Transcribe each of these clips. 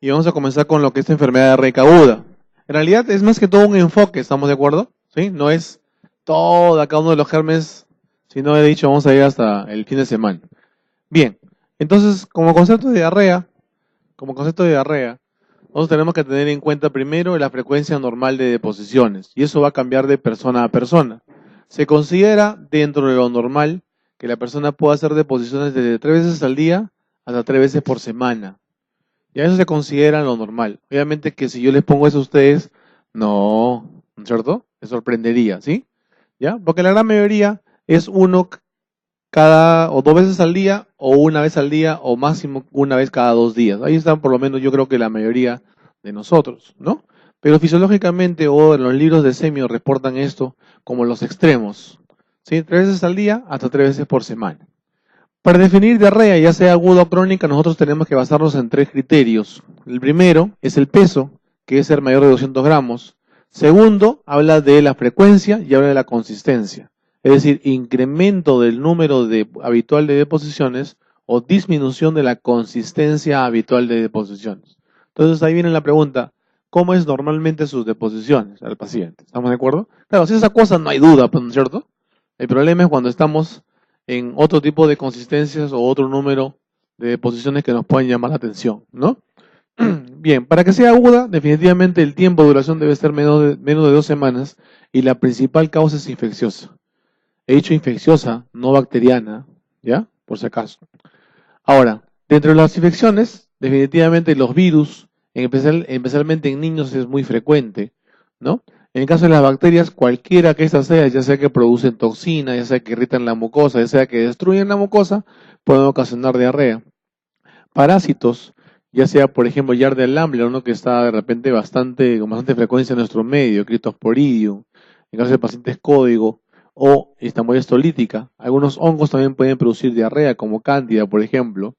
y vamos a comenzar con lo que es enfermedad diarreica aguda. En realidad es más que todo un enfoque, ¿estamos de acuerdo? ¿Sí? No es todo cada uno de los gérmenes, sino he dicho vamos a ir hasta el fin de semana. Bien, entonces como concepto de diarrea, nosotros tenemos que tener en cuenta primero la frecuencia normal de deposiciones, y eso va a cambiar de persona a persona. Se considera dentro de lo normal que la persona pueda hacer deposiciones desde 3 veces al día hasta 3 veces por semana. Ya eso se considera lo normal. Obviamente que si yo les pongo eso a ustedes, no, ¿no es cierto? Les sorprendería, ¿sí? ¿Ya? Porque la gran mayoría es uno cada o 2 veces al día o una vez al día o máximo una vez cada 2 días. Ahí están por lo menos yo creo que la mayoría de nosotros, ¿no? Pero fisiológicamente o en los libros de semio reportan esto como los extremos, ¿sí? 3 veces al día hasta 3 veces por semana. Para definir diarrea, ya sea aguda o crónica, nosotros tenemos que basarnos en 3 criterios. El primero es el peso, que es ser mayor de 200 gramos. Segundo, habla de la frecuencia y habla de la consistencia. Es decir, incremento del número habitual de deposiciones o disminución de la consistencia habitual de deposiciones. Entonces ahí viene la pregunta, ¿cómo es normalmente sus deposiciones al paciente? ¿Estamos de acuerdo? Claro, si esa cosa no hay duda, ¿no es cierto? El problema es cuando estamos en otro tipo de consistencias o otro número de deposiciones que nos pueden llamar la atención, ¿no? Bien, para que sea aguda, definitivamente el tiempo de duración debe ser menos de 2 semanas y la principal causa es infecciosa. He dicho infecciosa, no bacteriana, ¿ya? Por si acaso. Ahora, dentro de las infecciones, definitivamente los virus, especialmente en niños, es muy frecuente, ¿no? En el caso de las bacterias, cualquiera que éstas sea, ya sea que producen toxina, ya sea que irritan la mucosa, ya sea que destruyen la mucosa, pueden ocasionar diarrea. Parásitos, ya sea por ejemplo Yardia lamblia, ¿no? Que está de repente con bastante frecuencia en nuestro medio, Cryptosporidium, en caso de pacientes código, o estamoya estolítica. Algunos hongos también pueden producir diarrea, como cándida, por ejemplo.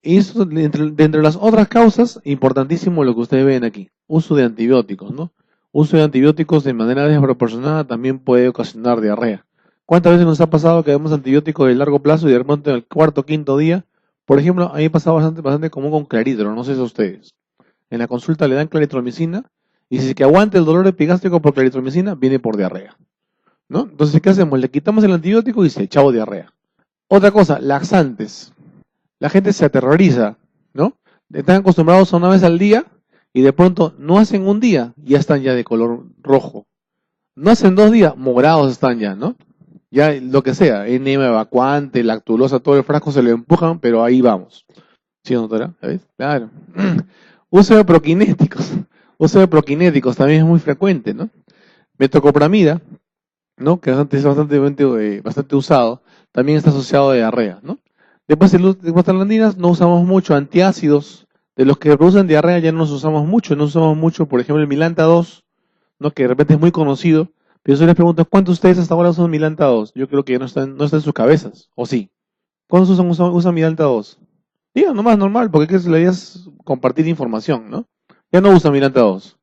Y eso, dentro de las otras causas, importantísimo lo que ustedes ven aquí, uso de antibióticos, ¿no? Uso de antibióticos de manera desproporcionada también puede ocasionar diarrea. ¿Cuántas veces nos ha pasado que damos antibióticos de largo plazo y de repente en el cuarto o quinto día, por ejemplo, a mí me ha pasado bastante común con claritro, no sé si a ustedes. En la consulta le dan claritromicina y si es que aguanta el dolor epigástrico por claritromicina, viene por diarrea, ¿no? Entonces, ¿qué hacemos? Le quitamos el antibiótico y se chao diarrea. Otra cosa, laxantes. La gente se aterroriza, ¿no? Están acostumbrados a una vez al día y de pronto no hacen un día y ya están ya de color rojo. No hacen 2 días, morados están ya, ¿no? Ya lo que sea, enema evacuante, lactulosa, todo el frasco se lo empujan, pero ahí vamos. ¿Sí, doctora? ¿Sabes? Claro. Uso de proquinéticos. Uso de proquinéticos también es muy frecuente, ¿no? Metoclopramida, ¿no? Que es bastante usado, también está asociado a diarrea, ¿no? Después de prostaglandinas no usamos mucho antiácidos, de los que producen diarrea ya no los usamos mucho, por ejemplo el Milanta 2, ¿no? Que de repente es muy conocido, pero yo les pregunto, ¿cuántos de ustedes hasta ahora usan Milanta 2? Yo creo que ya no está en sus cabezas, ¿o sí? ¿Cuántos usan Milanta 2? Digan, nomás normal, porque la idea es compartir información, ¿no? Ya no usan Milanta 2.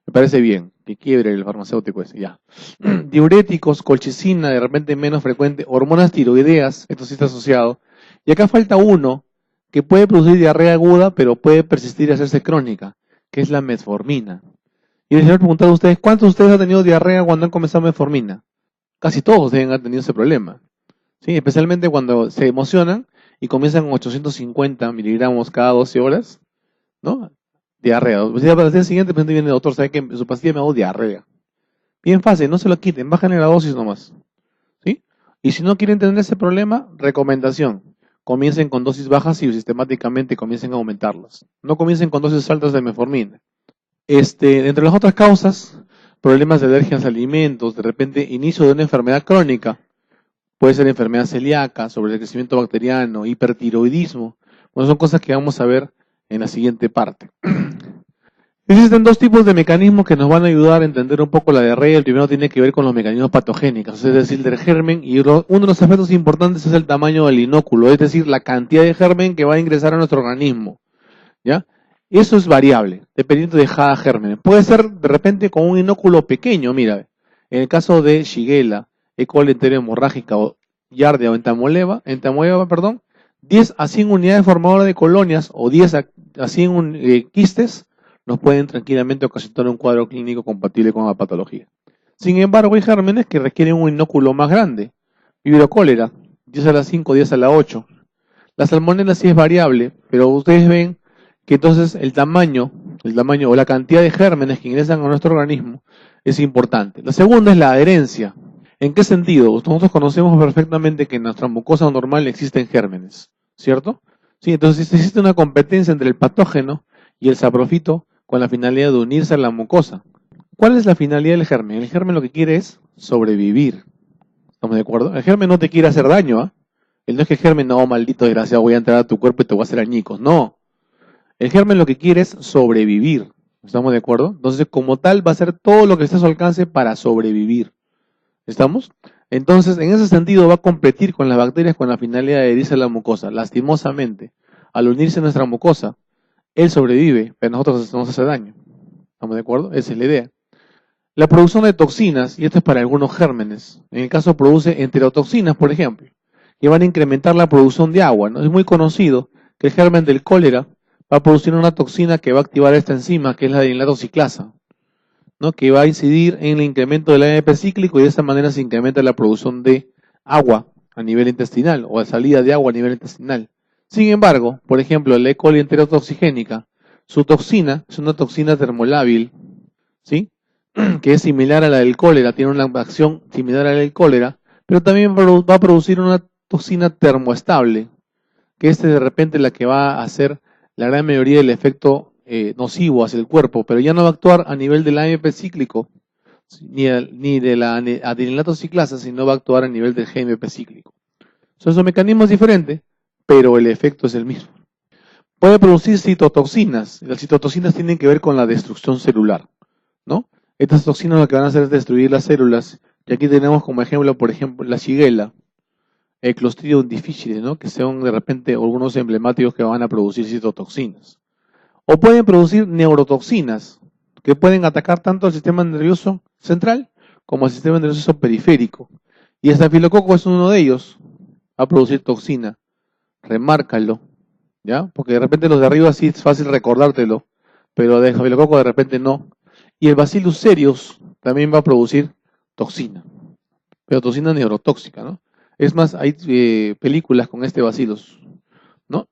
Me parece bien, que quiebre el farmacéutico ese, ya. Diuréticos, colchicina, de repente menos frecuente, hormonas tiroideas, esto sí está asociado. Y acá falta uno que puede producir diarrea aguda, pero puede persistir y hacerse crónica, que es la metformina. Y les voy a preguntar a ustedes, ¿cuántos de ustedes han tenido diarrea cuando han comenzado metformina? Casi todos deben haber tenido ese problema, ¿sí? Especialmente cuando se emocionan y comienzan con 850 miligramos cada 12 horas, ¿no? Diarrea. Al día siguiente, el paciente viene, doctor, ¿sabe que su pastilla me ha dado diarrea? Bien fácil, no se lo quiten, bájenle la dosis nomás, ¿sí? Y si no quieren tener ese problema, recomendación, comiencen con dosis bajas y sistemáticamente comiencen a aumentarlas. No comiencen con dosis altas de metformina. Entre las otras causas, problemas de alergias a alimentos, de repente inicio de una enfermedad crónica, puede ser enfermedad celíaca, sobrecrecimiento bacteriano, hipertiroidismo. Bueno, son cosas que vamos a ver en la siguiente parte. Existen 2 tipos de mecanismos que nos van a ayudar a entender un poco la diarrea. El primero tiene que ver con los mecanismos patogénicos, es decir, del germen, y uno de los aspectos importantes es el tamaño del inóculo, es decir, la cantidad de germen que va a ingresar a nuestro organismo, ¿ya? Eso es variable, dependiendo de cada germen. Puede ser de repente con un inóculo pequeño, mira, en el caso de Shigella, E. coli enterohemorrágica o Yardia o entamoeba, 10 a 100 unidades formadoras de colonias o 10 así en quistes, nos pueden tranquilamente ocasionar un cuadro clínico compatible con la patología. Sin embargo, hay gérmenes que requieren un inóculo más grande. Vibrio cólera, 10 a la 5, 10 a la 8. La salmonela sí es variable, pero ustedes ven que entonces el tamaño o la cantidad de gérmenes que ingresan a nuestro organismo es importante. La segunda es la adherencia. ¿En qué sentido? Nosotros conocemos perfectamente que en nuestra mucosa normal existen gérmenes, ¿cierto? Sí, entonces existe una competencia entre el patógeno y el saprofito con la finalidad de unirse a la mucosa. ¿Cuál es la finalidad del germen? El germen lo que quiere es sobrevivir. ¿Estamos de acuerdo? El germen no te quiere hacer daño, ¿ah? No es que el germen, no, maldito desgraciado, voy a entrar a tu cuerpo y te voy a hacer añicos. No. El germen lo que quiere es sobrevivir. ¿Estamos de acuerdo? Entonces, como tal, va a hacer todo lo que esté a su alcance para sobrevivir. ¿Estamos? Entonces, en ese sentido, va a competir con las bacterias con la finalidad de adherirse a la mucosa. Lastimosamente, al unirse a nuestra mucosa, él sobrevive, pero nosotros nos hace daño. ¿Estamos de acuerdo? Esa es la idea. La producción de toxinas, y esto es para algunos gérmenes, en el caso produce enterotoxinas, por ejemplo, que van a incrementar la producción de agua, ¿no? Es muy conocido que el germen del cólera va a producir una toxina que va a activar esta enzima, que es la adenilato ciclasa, ¿no? Que va a incidir en el incremento del AMP cíclico y de esta manera se incrementa la producción de agua a nivel intestinal o la salida de agua a nivel intestinal. Sin embargo, por ejemplo, la E. coli enterotoxigénica, su toxina es una toxina termolábil, ¿sí? Que es similar a la del cólera, tiene una acción similar a la del cólera, pero también va a producir una toxina termoestable, que es de repente la que va a hacer la gran mayoría del efecto nocivo hacia el cuerpo, pero ya no va a actuar a nivel del AMP cíclico, ni de la adenilato ciclasa, sino va a actuar a nivel del GMP cíclico. Son mecanismos diferentes, pero el efecto es el mismo. Puede producir citotoxinas. Las citotoxinas tienen que ver con la destrucción celular, ¿no? Estas toxinas lo que van a hacer es destruir las células. Y aquí tenemos como ejemplo, por ejemplo, la Shigella, el Clostridium difficile, ¿no? Que son de repente algunos emblemáticos que van a producir citotoxinas. O pueden producir neurotoxinas, que pueden atacar tanto al sistema nervioso central como al sistema nervioso periférico. Y el estafilococo es uno de ellos. Va a producir toxina. Remárcalo, ¿ya? Porque de repente los de arriba sí es fácil recordártelo, pero de estafilococo de repente no. Y el Bacillus cereus también va a producir toxina, pero toxina neurotóxica, ¿no? Es más, hay películas con este Bacillus, ¿no?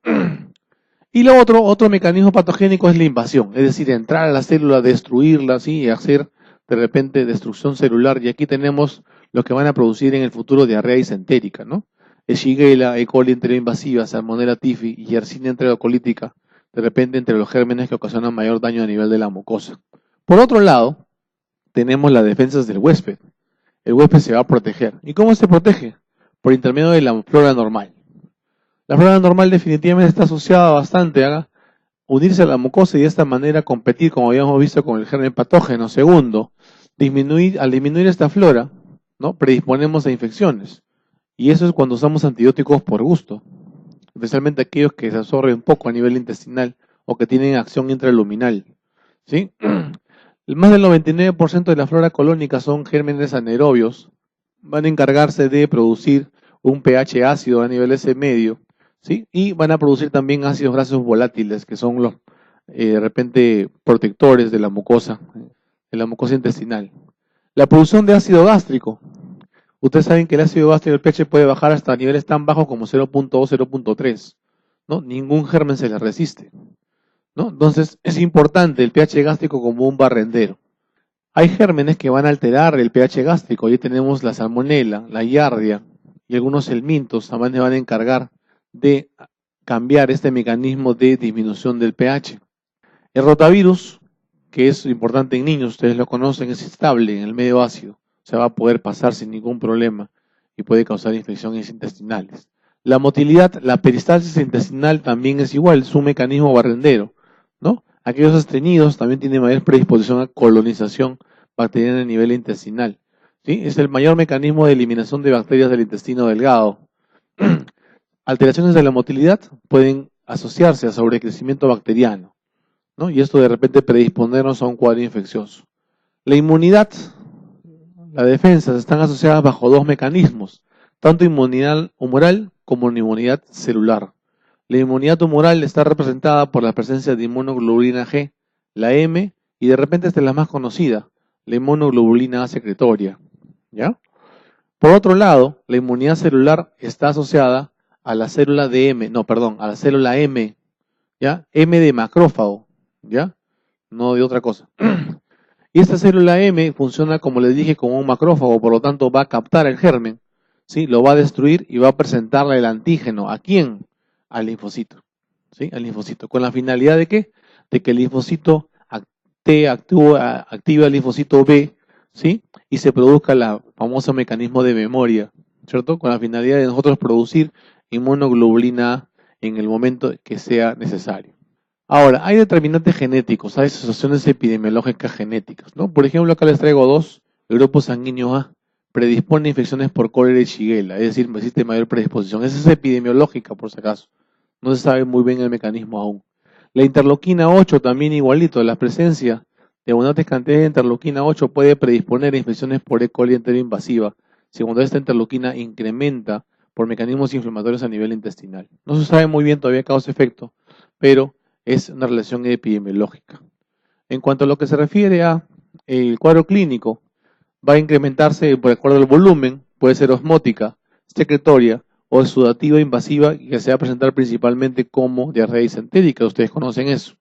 Y lo otro mecanismo patogénico es la invasión, es decir, entrar a la célula, destruirla, ¿sí? Y hacer de repente destrucción celular. Y aquí tenemos lo que van a producir en el futuro diarrea disentérica, ¿no? Shigella, E. coli enteroinvasiva, Salmonella typhi y Yersinia enterocolítica, de repente entre los gérmenes que ocasionan mayor daño a nivel de la mucosa. Por otro lado, tenemos las defensas del huésped. El huésped se va a proteger. ¿Y cómo se protege? Por intermedio de la flora normal. La flora normal definitivamente está asociada bastante a unirse a la mucosa y de esta manera competir, como habíamos visto, con el germen patógeno. Segundo, al disminuir esta flora, ¿no? Predisponemos a infecciones. Y eso es cuando usamos antibióticos por gusto, especialmente aquellos que se absorben un poco a nivel intestinal o que tienen acción intraluminal, ¿sí? Más del 99% de la flora colónica son gérmenes anaerobios. Van a encargarse de producir un pH ácido a nivel S medio, ¿sí? Y van a producir también ácidos grasos volátiles, que son los, de repente, protectores de la mucosa intestinal. La producción de ácido gástrico. Ustedes saben que el ácido gástrico, el pH puede bajar hasta niveles tan bajos como 0.2, 0.3, ¿no? Ningún germen se le resiste, ¿no? Entonces, es importante el pH gástrico como un barrendero. Hay gérmenes que van a alterar el pH gástrico. Ahí tenemos la salmonela, la giardia y algunos helmintos también se van a encargar de cambiar este mecanismo de disminución del pH. El rotavirus, que es importante en niños, ustedes lo conocen, es estable en el medio ácido. Se va a poder pasar sin ningún problema y puede causar infecciones intestinales. La motilidad, la peristalsis intestinal también es igual, es un mecanismo barrendero, ¿no? Aquellos estreñidos también tienen mayor predisposición a colonización bacteriana a nivel intestinal, ¿sí? Es el mayor mecanismo de eliminación de bacterias del intestino delgado. Alteraciones de la motilidad pueden asociarse a sobrecrecimiento bacteriano, ¿no? Y esto de repente predisponernos a un cuadro infeccioso. La inmunidad, las defensas están asociadas bajo dos mecanismos, tanto inmunidad humoral como inmunidad celular. La inmunidad tumoral está representada por la presencia de inmunoglobulina G, la M, y de repente esta es la más conocida, la inmunoglobulina A secretoria, ¿ya? Por otro lado, la inmunidad celular está asociada a la célula de M, no, perdón, a la célula M, ¿ya? M de macrófago, ¿ya? No de otra cosa. Y esta célula M funciona, como les dije, como un macrófago, por lo tanto va a captar el germen, ¿sí? Lo va a destruir y va a presentarle el antígeno. ¿A quién? Al linfocito, ¿sí? Al linfocito. ¿Con la finalidad de qué? De que el linfocito T activa el linfocito B, ¿sí? Y se produzca el famoso mecanismo de memoria, ¿cierto? Con la finalidad de nosotros producir inmunoglobulina A en el momento que sea necesario. Ahora, hay determinantes genéticos, hay asociaciones epidemiológicas genéticas, ¿no? Por ejemplo, acá les traigo dos. El grupo sanguíneo A predispone a infecciones por cólera y Shigella, es decir, existe mayor predisposición. Esa es epidemiológica, por si acaso. No se sabe muy bien el mecanismo aún. La interleuquina 8 también igualito, la presencia de abundantes cantidades de interleuquina 8 puede predisponer a infecciones por E. coli enteroinvasiva, si cuando esta interleuquina incrementa por mecanismos inflamatorios a nivel intestinal. No se sabe muy bien todavía causa-efecto, pero es una relación epidemiológica. En cuanto a lo que se refiere a el cuadro clínico, va a incrementarse por acuerdo al volumen, puede ser osmótica, secretoria o sudativa invasiva, que se va a presentar principalmente como diarrea disentérica. Ustedes conocen eso.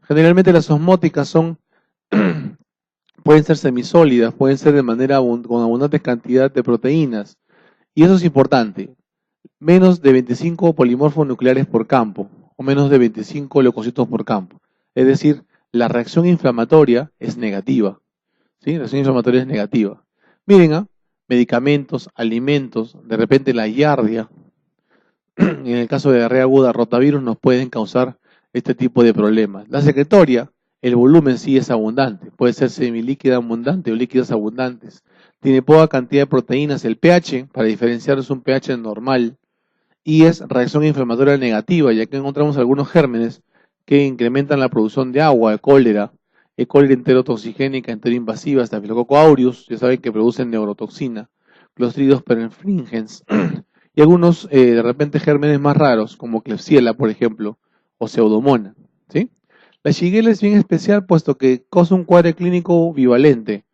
Generalmente las osmóticas pueden ser semisólidas, pueden ser de manera con abundante cantidad de proteínas. Y eso es importante. Menos de 25 polimorfos nucleares por campo, o menos de 25 leucocitos por campo. Es decir, la reacción inflamatoria es negativa. ¿Sí? La reacción inflamatoria es negativa. Miren, medicamentos, alimentos, de repente la giardia, en el caso de diarrea aguda, rotavirus nos pueden causar este tipo de problemas. La secretoria, el volumen sí es abundante, puede ser semilíquida abundante o líquidas abundantes. Tiene poca cantidad de proteínas. El pH, para diferenciar, es un pH normal y es reacción inflamatoria negativa, ya que encontramos algunos gérmenes que incrementan la producción de agua, de cólera, E. coli enterotoxigénica, enteroinvasiva, Staphylococcus aureus, ya saben que producen neurotoxina, Clostridium perfringens, y algunos de repente gérmenes más raros, como Klebsiella, por ejemplo, o Pseudomonas, ¿sí? La Shigella es bien especial puesto que causa un cuadro clínico bivalente,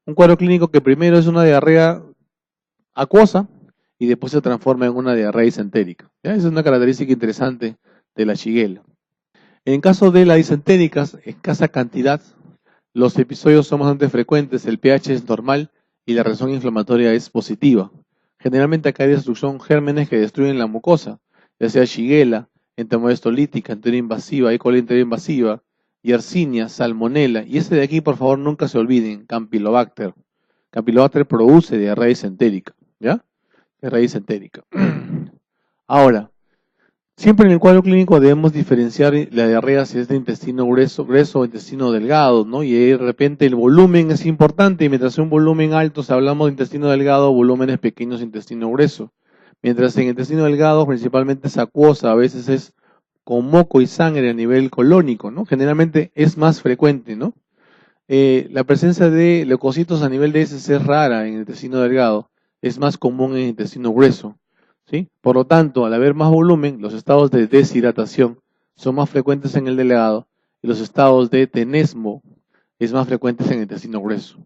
un cuadro clínico que primero es una diarrea acuosa y después se transforma en una diarrea disentérica. ¿Ya? Esa es una característica interesante de la Shigella. En caso de las disentéricas, escasa cantidad, los episodios son bastante frecuentes, el pH es normal y la reacción inflamatoria es positiva. Generalmente acá hay destrucción gérmenes que destruyen la mucosa, ya sea Shigella, entamoebastolítica, enteroinvasiva, E. coli enteroinvasiva, Yersinia, Salmonella, y este de aquí por favor nunca se olviden, Campylobacter. Campylobacter produce diarrea disentérica, ¿ya? Diarrea disentérica. Ahora, siempre en el cuadro clínico debemos diferenciar la diarrea si es de intestino grueso o intestino delgado, ¿no? Y de repente el volumen es importante, y mientras sea un volumen alto, si hablamos de intestino delgado, volúmenes pequeños, intestino grueso. Mientras en intestino delgado principalmente es acuosa, a veces es con moco y sangre a nivel colónico, ¿no? Generalmente es más frecuente, ¿no? La presencia de leucocitos a nivel de heces es rara en el intestino delgado, es más común en el intestino grueso, ¿sí? Por lo tanto, al haber más volumen, los estados de deshidratación son más frecuentes en el delgado y los estados de tenesmo es más frecuentes en el intestino grueso.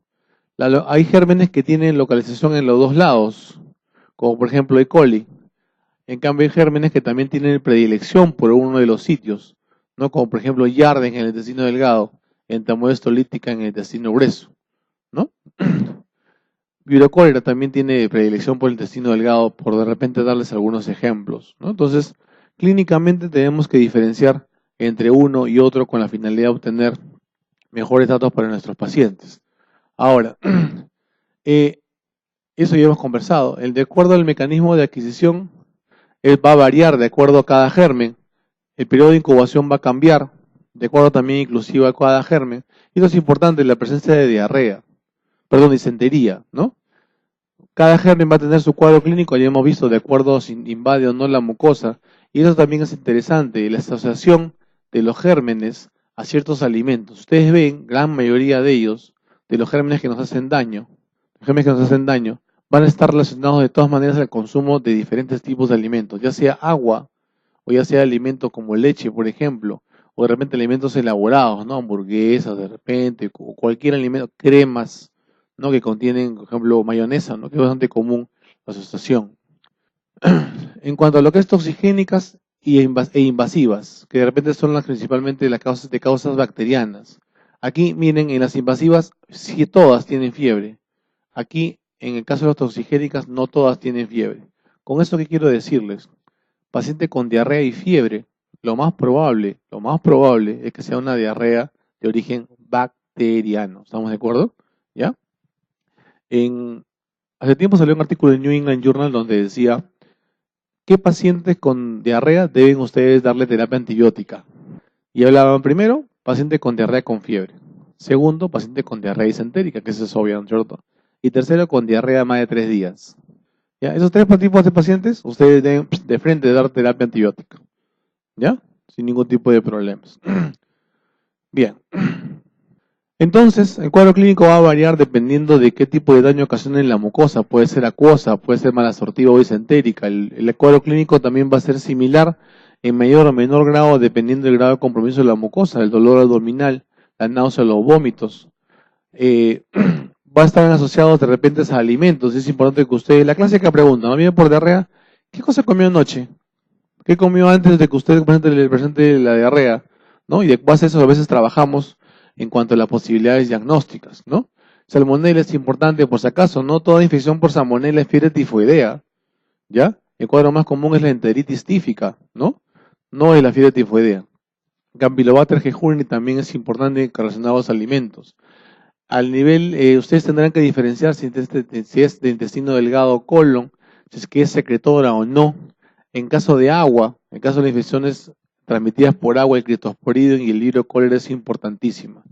Hay gérmenes que tienen localización en los dos lados, como por ejemplo E. coli. En cambio, hay gérmenes que también tienen predilección por uno de los sitios, ¿no? Como por ejemplo Yarden en el intestino delgado, entamoebastolítica en el intestino grueso, ¿no? Virocólera también tiene predilección por el intestino delgado, por de repente darles algunos ejemplos, ¿no? Entonces, clínicamente tenemos que diferenciar entre uno y otro con la finalidad de obtener mejores datos para nuestros pacientes. Ahora, eso ya hemos conversado. De acuerdo al mecanismo de adquisición, va a variar de acuerdo a cada germen. El periodo de incubación va a cambiar, de acuerdo también inclusive a cada germen. Y eso es importante, la presencia de disentería, ¿no? Cada germen va a tener su cuadro clínico, ya hemos visto, de acuerdo a si invade o no la mucosa. Y eso también es interesante, la asociación de los gérmenes a ciertos alimentos. Ustedes ven, gran mayoría de ellos, de los gérmenes que nos hacen daño, van a estar relacionados de todas maneras al consumo de diferentes tipos de alimentos, ya sea agua, o ya sea alimentos como leche, por ejemplo, o de repente alimentos elaborados, ¿no? Hamburguesas de repente, o cualquier alimento, cremas, ¿no? Que contienen, por ejemplo, mayonesa, ¿no? Que es bastante común la asociación. En cuanto a lo que es toxigénicas e invasivas, que de repente son las principalmente las causas de causas bacterianas. Aquí, miren, en las invasivas, sí todas tienen fiebre. Aquí, en el caso de las toxigénicas, no todas tienen fiebre. Con esto, ¿qué quiero decirles? Paciente con diarrea y fiebre, lo más probable es que sea una diarrea de origen bacteriano. ¿Estamos de acuerdo? ¿Ya? Hace tiempo salió un artículo en New England Journal donde decía, ¿qué pacientes con diarrea deben ustedes darle terapia antibiótica? Y hablaban primero, paciente con diarrea con fiebre. Segundo, paciente con diarrea disentérica, que eso es obvio, ¿no es cierto? Y tercero, con diarrea más de 3 días. ¿Ya? Esos tres tipos de pacientes, ustedes deben de frente dar terapia antibiótica. ¿Ya? Sin ningún tipo de problemas. Bien. Entonces, el cuadro clínico va a variar dependiendo de qué tipo de daño ocasiona en la mucosa. Puede ser acuosa, puede ser malasortiva o disentérica. El cuadro clínico también va a ser similar en mayor o menor grado dependiendo del grado de compromiso de la mucosa, el dolor abdominal, la náusea, los vómitos. Va a estar asociados de repente a alimentos. Es importante que ustedes, la clásica pregunta, ¿no? Viene por diarrea, ¿qué cosa comió anoche? ¿Qué comió antes de que usted presente la diarrea? ¿No? Y de base a eso a veces trabajamos en cuanto a las posibilidades diagnósticas, ¿no? Salmonella es importante, por si acaso, no toda infección por salmonella es fiebre tifoidea, ¿ya? El cuadro más común es la enteritis tífica, ¿no? No es la fiebre tifoidea. Campylobacter jejuni también es importante relacionado a los alimentos. Al nivel, ustedes tendrán que diferenciar si es de intestino delgado o colon, si es que es secretora o no. En caso de agua, en caso de infecciones transmitidas por agua, el Cryptosporidium y el Librio cólera es importantísima.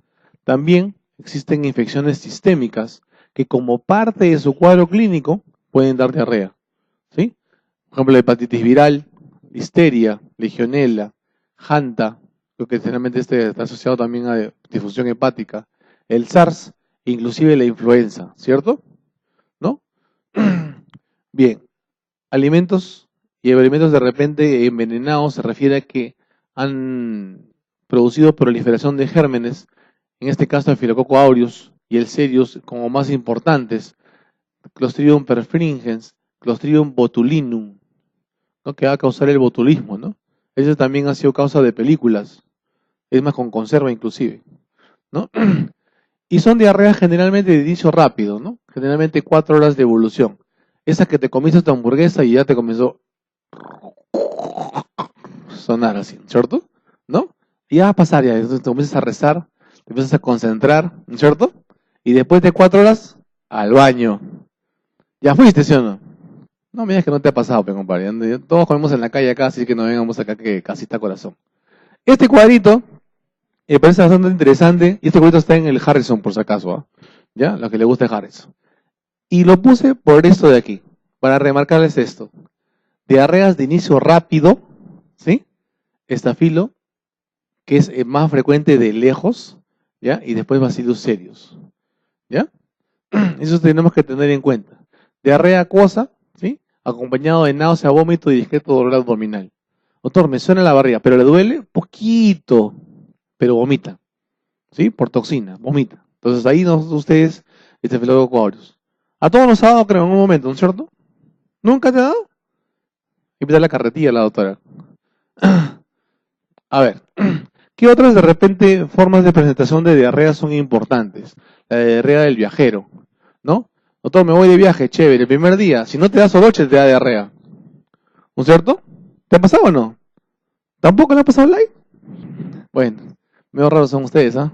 También existen infecciones sistémicas que como parte de su cuadro clínico pueden dar diarrea. ¿Sí? Por ejemplo, la hepatitis viral, listeria, legionela, hanta, lo que generalmente está asociado también a difusión hepática, el SARS, inclusive la influenza, ¿cierto? ¿No? Bien, alimentos y alimentos de repente envenenados se refiere a que han producido proliferación de gérmenes, en este caso el Staphylococcus aureus y el Serius como más importantes, Clostridium perfringens, Clostridium botulinum, ¿no? Que va a causar el botulismo, ¿no? Ese también ha sido causa de películas, es más con conserva inclusive, ¿no? Y son diarreas generalmente de inicio rápido, ¿no? Generalmente 4 horas de evolución. Esa que te comiste tu hamburguesa y ya te comenzó a sonar así, ¿cierto? ¿No? Y ya va a pasar, ya, entonces te comienzas a rezar, te empiezas a concentrar, ¿cierto? Y después de 4 horas, al baño. ¿Ya fuiste, sí o no? No me digas que no te ha pasado, pe, compadre. Todos comemos en la calle acá, así que no vengamos acá que casi está corazón. Este cuadrito me parece bastante interesante, y este cuadrito está en el Harrison, por si acaso, ¿ah? ¿Ya? Lo que le gusta es Harrison. Y lo puse por esto de aquí, para remarcarles esto. Diarreas de inicio rápido, ¿sí? Estafilo, que es más frecuente de lejos, ¿ya? Y después bacillus serios, ¿ya? Eso tenemos que tener en cuenta. Diarrea acuosa, ¿sí? Acompañado de náusea, vómito y discreto dolor abdominal. Doctor, me suena la barriga, pero le duele poquito, pero vomita, ¿sí? Por toxina, vomita. Entonces ahí ustedes, Staphylococcus aureus. A todos nos ha dado, creo, en un momento, ¿no es cierto? ¿Nunca te ha dado? Invita la carretilla a la doctora. A ver, ¿qué otras de repente formas de presentación de diarrea son importantes? La diarrea del viajero, ¿no? Doctor, me voy de viaje, chévere, el primer día, si no te da soroche, te da diarrea. ¿No es cierto? ¿Te ha pasado o no? ¿Tampoco le ha pasado live? Bueno, medio raros son ustedes, ¿ah?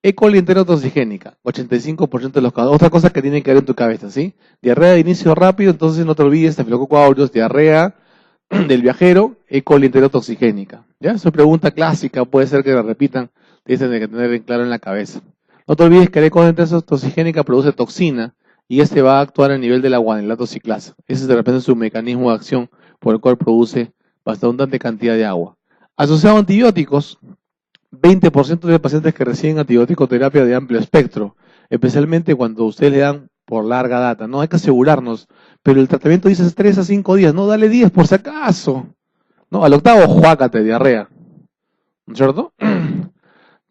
E. coli enterotoxigénica, 85% de los casos. Otra cosa que tiene que ver en tu cabeza, ¿sí? Diarrea de inicio rápido, entonces no te olvides, Staphylococcus aureus, diarrea del viajero, E. coli enterotoxigénica. ¿Ya? Es una pregunta clásica, puede ser que la repitan, tienes que tener en claro en la cabeza. No te olvides que la E. coli enterotoxigénica produce toxina y este va a actuar a nivel de la guanelato ciclasa. Ese es de repente su mecanismo de acción por el cual produce bastante cantidad de agua. Asociado a antibióticos, 20% de pacientes que reciben antibiótico-terapia de amplio espectro, especialmente cuando ustedes le dan por larga data, ¿no? Hay que asegurarnos, pero el tratamiento dice 3 a 5 días, no, dale 10 por si acaso, ¿no? Al octavo, juácate, diarrea, ¿no es cierto?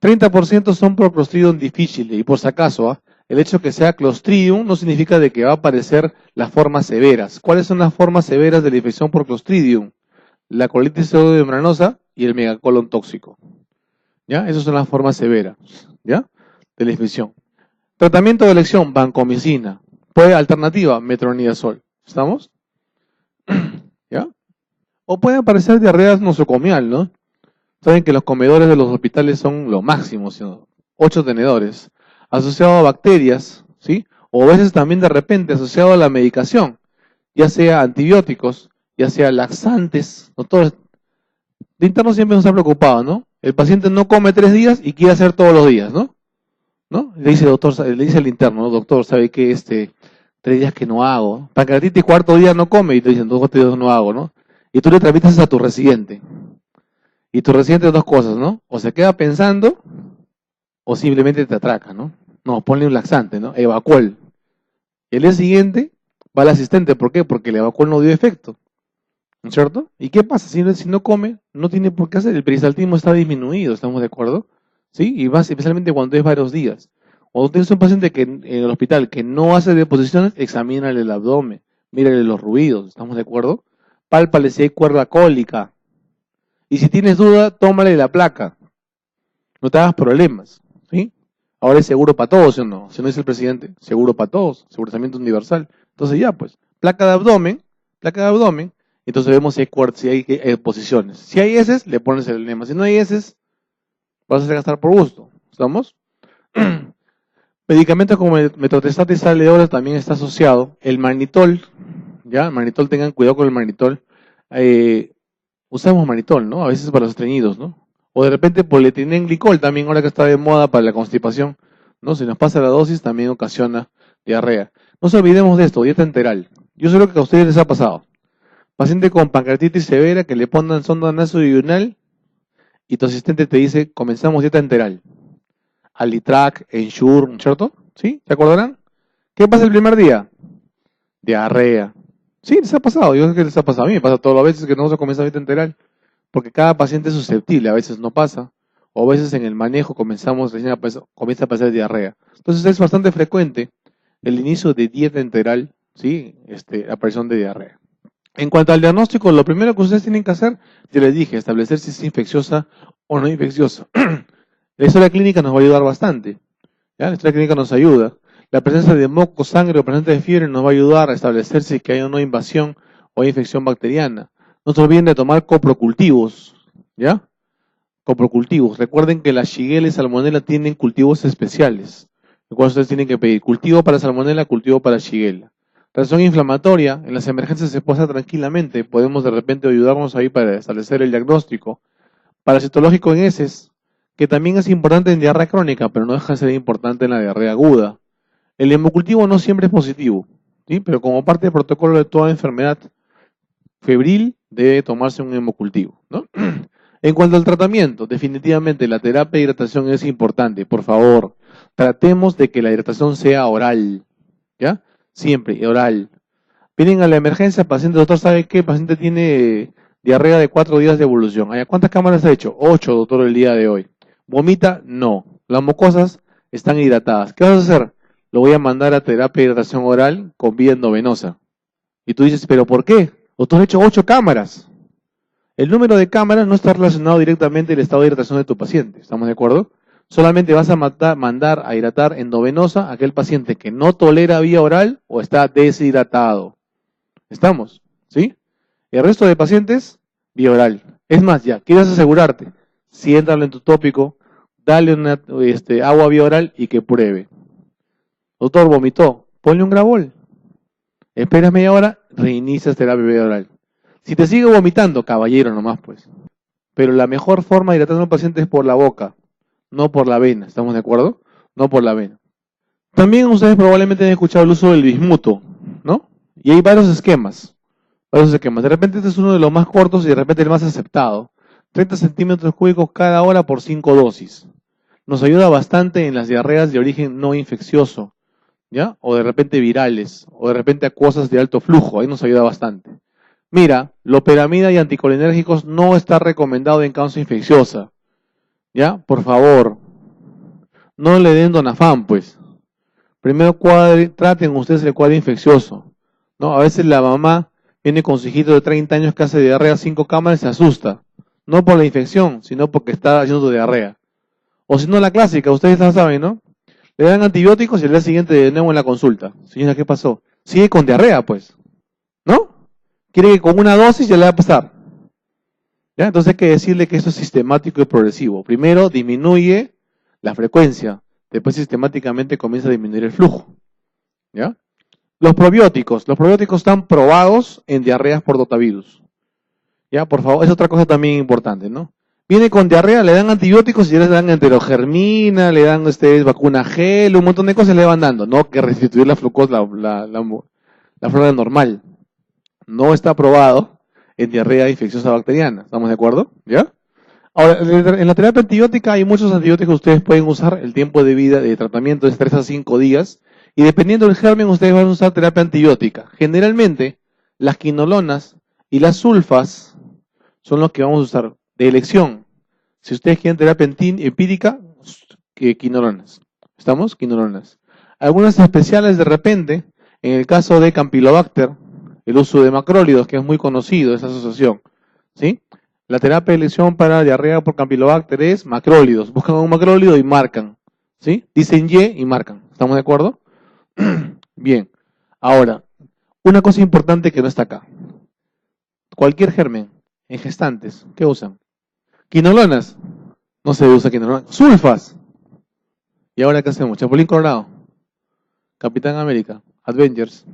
30% son por Clostridium difficile, y por si acaso, el hecho que sea Clostridium no significa de que va a aparecer las formas severas. ¿Cuáles son las formas severas de la infección por Clostridium? La colitis pseudomembranosa y el megacolon tóxico. ¿Ya? Esas son las formas severas, ¿ya? De la infección. Tratamiento de elección, vancomicina. Puede alternativa, metronidazol. ¿Estamos? ¿Ya? O puede aparecer diarrea nosocomial, ¿no? Saben que los comedores de los hospitales son lo máximo, ¿no? 8 tenedores. Asociado a bacterias, ¿sí? O a veces también de repente asociado a la medicación, ya sea antibióticos, ya sea laxantes, doctor. De interno siempre nos ha preocupado, ¿no? El paciente no come 3 días y quiere hacer todos los días, ¿no? ¿No? Le dice, doctor, le dice el interno, ¿no? Doctor, ¿sabe qué? 3 días que no hago. Pancreatitis, cuarto día no come y te dicen, 2 días no hago, ¿no? Y tú le tramitas a tu residente. Y tu residente dos cosas, ¿no? O se queda pensando o simplemente te atraca, ¿no? No, ponle un laxante, ¿no? Evacuol. El día siguiente va el asistente, ¿por qué? Porque el Evacuol no dio efecto, ¿no es cierto? ¿Y qué pasa? Si no come, no tiene por qué hacer, el peristaltismo está disminuido, ¿estamos de acuerdo? ¿Sí? Y más especialmente cuando es varios días. Cuando tienes un paciente que en el hospital que no hace deposiciones, examínale el abdomen, mírale los ruidos, ¿estamos de acuerdo? Pálpale si hay cuerda cólica. Y si tienes duda, tómale la placa. No te hagas problemas, ¿sí? Ahora es seguro para todos, ¿sí o no? Si no dice el presidente, seguro para todos, seguro universal. Entonces ya, pues, placa de abdomen, entonces vemos si hay posiciones. Si hay heces, le pones el enema. Si no hay heces, vas a gastar por gusto. ¿Estamos? Medicamentos como metotrexato y sal de oro también está asociado. El mannitol, ¿ya? El mannitol, tengan cuidado con el mannitol. Usamos mannitol, ¿no? A veces para los estreñidos, ¿no? O de repente polietilenglicol también, ahora que está de moda para la constipación, ¿no? Si nos pasa la dosis, también ocasiona diarrea. No nos olvidemos de esto, dieta enteral. Yo sé lo que a ustedes les ha pasado. Paciente con pancreatitis severa que le pongan sonda nasoduodenal y tu asistente te dice, comenzamos dieta enteral. Alitrac, Ensure, ¿cierto? ¿Sí? ¿Se acordarán? ¿Qué pasa el primer día? Diarrea. Sí, les ha pasado, yo sé que les ha pasado. A mí me pasa todas las veces que no se comienza dieta enteral. Porque cada paciente es susceptible, a veces no pasa, o a veces en el manejo comienza a pasar diarrea. Entonces es bastante frecuente el inicio de dieta enteral, ¿sí? La aparición de diarrea. En cuanto al diagnóstico, lo primero que ustedes tienen que hacer, yo les dije, establecer si es infecciosa o no infecciosa. La historia clínica nos va a ayudar bastante, ¿ya? La historia clínica nos ayuda. La presencia de moco, sangre o presencia de fiebre nos va a ayudar a establecer si es que hay o no invasión o infección bacteriana. No se olviden de tomar coprocultivos, ¿ya? Coprocultivos. Recuerden que las Shigella y Salmonella tienen cultivos especiales. Recuerden, ustedes tienen que pedir cultivo para Salmonella, cultivo para Shigella. Reacción inflamatoria, en las emergencias se puede hacer tranquilamente. Podemos de repente ayudarnos ahí para establecer el diagnóstico. Parasitológico en heces, que también es importante en diarrea crónica, pero no deja de ser importante en la diarrea aguda. El hemocultivo no siempre es positivo, ¿sí? Pero como parte del protocolo de toda enfermedad febril, debe tomarse un hemocultivo, ¿no? En cuanto al tratamiento, definitivamente la terapia de hidratación es importante. Por favor, tratemos de que la hidratación sea oral, ¿ya? Siempre, oral. Vienen a la emergencia, paciente, doctor, ¿sabe qué? El paciente tiene diarrea de 4 días de evolución. ¿Cuántas cámaras ha hecho? 8, doctor, el día de hoy. ¿Vomita? No. Las mucosas están hidratadas. ¿Qué vas a hacer? Lo voy a mandar a terapia de hidratación oral con vía endovenosa. Y tú dices, ¿pero por qué? Doctor, he hecho 8 cámaras. El número de cámaras no está relacionado directamente al estado de hidratación de tu paciente. ¿Estamos de acuerdo? Solamente vas a mandar a hidratar endovenosa a aquel paciente que no tolera vía oral o está deshidratado. ¿Estamos? ¿Sí? El resto de pacientes, vía oral. Es más, ya, quieres asegurarte, siéntalo en tu tópico, dale agua vía oral y que pruebe. Doctor, vomitó, ponle un Gravol. Esperas media hora, reinicias terapia vía oral. Si te sigue vomitando, caballero nomás pues. Pero la mejor forma de hidratar a un paciente es por la boca, no por la vena. ¿Estamos de acuerdo? No por la vena. También ustedes probablemente han escuchado el uso del bismuto, ¿no? Y hay varios esquemas. De repente este es uno de los más cortos y de repente el más aceptado. 30 centímetros cúbicos cada hora por 5 dosis. Nos ayuda bastante en las diarreas de origen no infeccioso, ¿ya? O de repente virales, o de repente acuosas de alto flujo. Ahí nos ayuda bastante. Mira, loperamida y anticolinérgicos no está recomendado en causa infecciosa. ¿Ya? Por favor, no le den Donafam, pues. Primero traten ustedes el cuadro infeccioso, ¿no? A veces la mamá viene con su hijito de 30 años que hace diarrea 5 cámaras y se asusta. No por la infección, sino porque está haciendo diarrea. O si no, la clásica, ustedes la saben, ¿no? Le dan antibióticos y al día siguiente de nuevo en la consulta. Señora, ¿qué pasó? Sigue con diarrea, pues. ¿No? Quiere que con una dosis ya le va a pasar. ¿Ya? Entonces hay que decirle que esto es sistemático y progresivo. Primero disminuye la frecuencia, después sistemáticamente comienza a disminuir el flujo. ¿Ya? Los probióticos están probados en diarreas por rotavirus. ¿Ya? Por favor, es otra cosa también importante, ¿no? Viene con diarrea, le dan antibióticos y le dan enterogermina, le dan vacuna gel, un montón de cosas le van dando, ¿no? Que restituir la glucosa, la flora normal. No está probado en diarrea infecciosa bacteriana. ¿Estamos de acuerdo? ¿Ya? Ahora, en la terapia antibiótica hay muchos antibióticos que ustedes pueden usar. El tiempo de vida de tratamiento es 3 a 5 días. Y dependiendo del germen, ustedes van a usar terapia antibiótica. Generalmente, las quinolonas y las sulfas son los que vamos a usar de elección. Si ustedes quieren terapia empírica, quinolonas. ¿Estamos? Quinolonas. Algunas especiales de repente, en el caso de Campylobacter, el uso de macrólidos, que es muy conocido, esa asociación. ¿Sí? La terapia de elección para diarrea por Campylobacter es macrólidos. Buscan un macrólido y marcan. ¿Sí? Dicen Y y marcan. ¿Estamos de acuerdo? Bien. Ahora, una cosa importante que no está acá. Cualquier germen en gestantes, ¿qué usan? Quinolonas. No se usa quinolonas. Sulfas. ¿Y ahora qué hacemos? Chapulín Colorado. Capitán América. Avengers.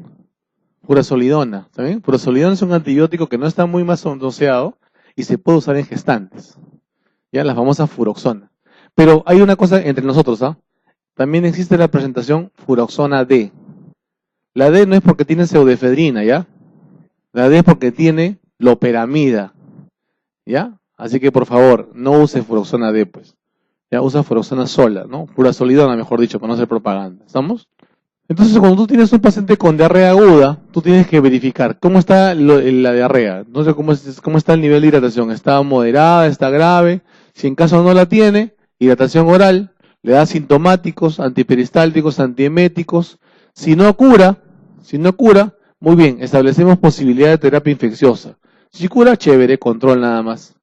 Furazolidona. ¿Saben? Furazolidona es un antibiótico que no está muy masoneado y se puede usar en gestantes. Ya, la famosa furoxona. Pero hay una cosa entre nosotros, ¿ah? También existe la presentación furoxona D. La D no es porque tiene pseudoefedrina, ¿ya? La D es porque tiene loperamida, ¿ya? Así que por favor, no use furoxona D, pues. Ya usa furoxona sola, ¿no? Furazolidona, mejor dicho, para no hacer propaganda. ¿Estamos? Entonces, cuando tú tienes un paciente con diarrea aguda, tú tienes que verificar cómo está la diarrea. Entonces, cómo está el nivel de hidratación. ¿Está moderada? ¿Está grave? Si en caso no la tiene, hidratación oral, le da sintomáticos, antiperistálticos, antieméticos. Si no cura, muy bien, establecemos posibilidad de terapia infecciosa. Si cura, chévere, control nada más.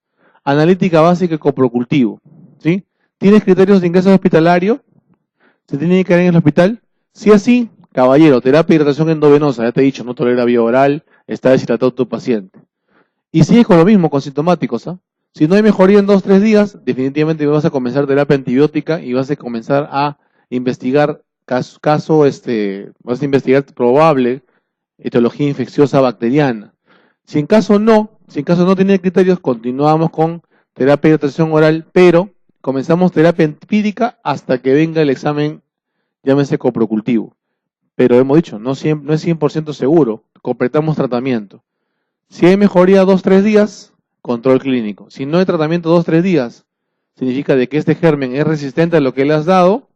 Analítica básica y coprocultivo. ¿Sí? ¿Tienes criterios de ingreso hospitalario? ¿Se tiene que quedar en el hospital? Si así, caballero, terapia de hidratación endovenosa, ya te he dicho, no tolera vía oral, está deshidratado tu paciente. Y sigues con lo mismo, con sintomáticos, ¿ah? Si no hay mejoría en 2-3 días, definitivamente vas a comenzar terapia antibiótica y vas a comenzar a investigar vas a investigar probable etiología infecciosa bacteriana. Si en caso no tiene criterios, continuamos con terapia de hidratación oral, pero comenzamos terapia empírica hasta que venga el examen, llámese coprocultivo. Pero hemos dicho, no es 100% seguro, completamos tratamiento. Si hay mejoría 2-3 días, control clínico. Si no hay tratamiento 2-3 días, significa de que este germen es resistente a lo que le has dado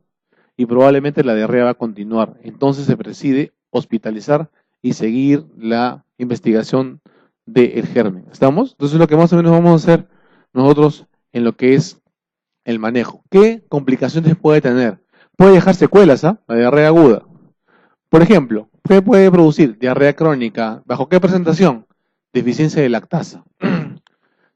y probablemente la diarrea va a continuar. Entonces se preside hospitalizar y seguir la investigación del germen. ¿Estamos? Entonces lo que más o menos vamos a hacer nosotros en lo que es el manejo. ¿Qué complicaciones puede tener? Puede dejar secuelas, ¿ah? La diarrea aguda. Por ejemplo, ¿qué puede producir? Diarrea crónica. ¿Bajo qué presentación? Deficiencia de lactasa.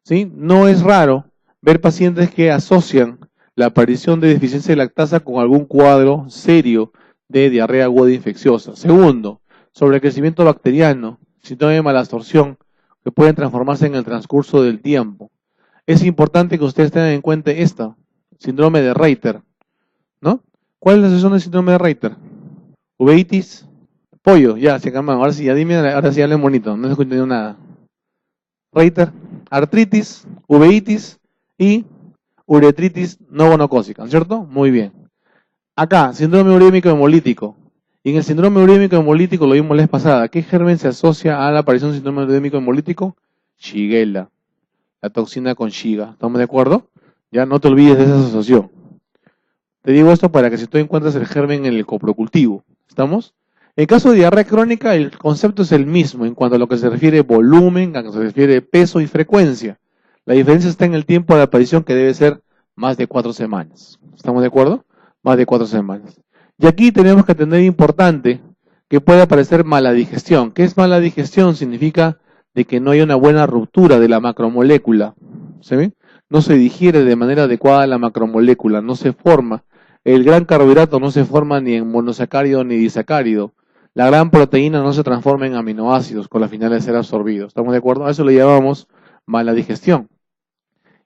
¿Sí? No es raro ver pacientes que asocian la aparición de deficiencia de lactasa con algún cuadro serio de diarrea aguda infecciosa. Segundo, sobrecrecimiento bacteriano, síntoma de malabsorción, que pueden transformarse en el transcurso del tiempo. Es importante que ustedes tengan en cuenta esta, síndrome de Reiter, ¿no? ¿Cuál es la asociación del síndrome de Reiter? Uveitis, pollo, ya, se acaban. Ahora sí, ya dime, ahora sí hablen bonito, no he entendido nada. Reiter, artritis, uveitis y uretritis no gonocócica, ¿cierto? Muy bien. Acá, síndrome urémico hemolítico. Y en el síndrome urémico hemolítico lo vimos la vez pasada. ¿Qué germen se asocia a la aparición del síndrome urémico hemolítico? Shigella. La toxina con Shiga. ¿Estamos de acuerdo? Ya no te olvides de esa asociación. Te digo esto para que si tú encuentras el germen en el coprocultivo. ¿Estamos? En caso de diarrea crónica, el concepto es el mismo en cuanto a lo que se refiere volumen, a lo que se refiere peso y frecuencia. La diferencia está en el tiempo de aparición, que debe ser más de 4 semanas. ¿Estamos de acuerdo? Más de 4 semanas. Y aquí tenemos que tener importante que puede aparecer mala digestión. ¿Qué es mala digestión? Significa de que no hay una buena ruptura de la macromolécula. ¿Se ve? No se digiere de manera adecuada la macromolécula, no se forma. El gran carbohidrato no se forma ni en monosacárido ni disacárido. La gran proteína no se transforma en aminoácidos con la finalidad de ser absorbidos. ¿Estamos de acuerdo? A eso le llamamos mala digestión.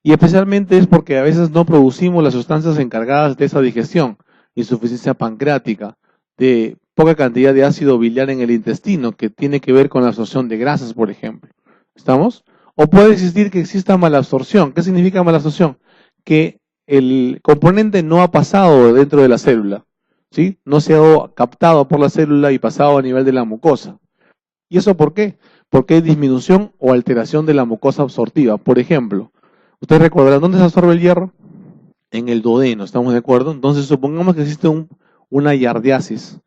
Y especialmente es porque a veces no producimos las sustancias encargadas de esa digestión. Insuficiencia pancreática, de poca cantidad de ácido biliar en el intestino, que tiene que ver con la absorción de grasas, por ejemplo. ¿Estamos? O puede existir que exista malabsorción. ¿Qué significa malabsorción? Que el componente no ha pasado dentro de la célula, ¿sí? No se ha captado por la célula y pasado a nivel de la mucosa. ¿Y eso por qué? Porque hay disminución o alteración de la mucosa absortiva. Por ejemplo, ustedes recordarán, ¿dónde se absorbe el hierro? En el duodeno, ¿estamos de acuerdo? Entonces, supongamos que existe una yardiasis,